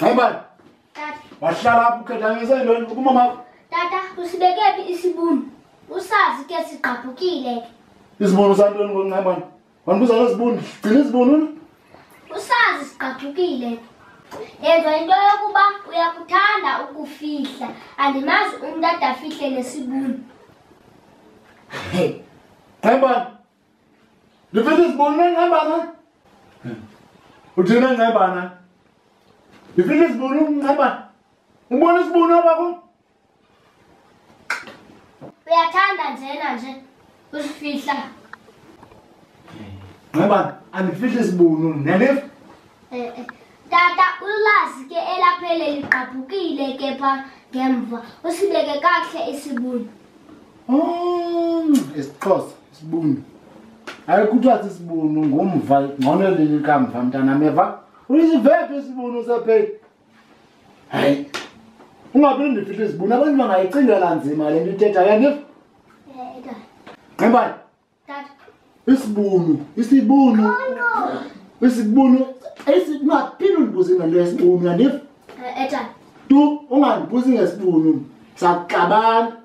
Ngayibani? Tata. Wahlala apho ukhethanisa intoni kumama? Tata, usibeke phi isibunu? Usazi ke sigqabhukile ke. Isibunu santoni ngongayibani? Wandibuza ngesibunu, gcina isibunu. Usazi sigqabhukile. Yenza into yokuba uyakuthanda ukufihla. Andimazi umuntu adafihle nesibunu. Ngayibani? Ndifihla isibunu ngayibani? Uthina ngayibani? Ndifihla isibunu ngayibani? Ubona isibunu apha kum? Uyathanda njena nje usifihla. Ngayibani? Andifihla isibunu, niyaniva? Tata, ulazi ke elaphele ligqabhukile ke pha ngemva. Usibeke kakuhle isibunu. Isixhosa, isibunu. Hayi kuthiwa sisibunu ngomva ngcono leli kamva mntana meva. Uyisivephi isibunu sephe? Hayi. Ungaphinde ndifihla isibunu abantu bangayicingela nzima le nto ithetha yaniva? Tata. Ngayibani? Tata. Isibunu. Isibunu. Esingaphinde undibuze ngento yesibunu yaniva? Tata. Tu ungandibuzi ngesibunu. Sakuxabana.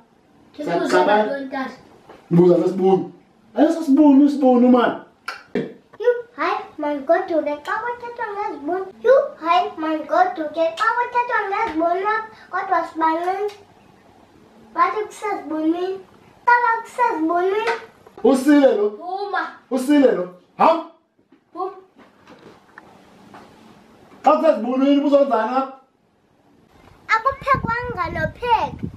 Tata. Mbuza ngesibunu. Ayisibunu isibunu man. Hayi mangoduke xa kuthethwa ngezibunu. Hayi mangoduke xa kuthethwa ngezibunu kodwa sibanini. Bathi kusezibunini. Qala kusezibunini. Usile lo. Phuma. Usile lo. Ham. Phuma. Xa kusezibunini buzonzana. Akuphekwanga nopheka.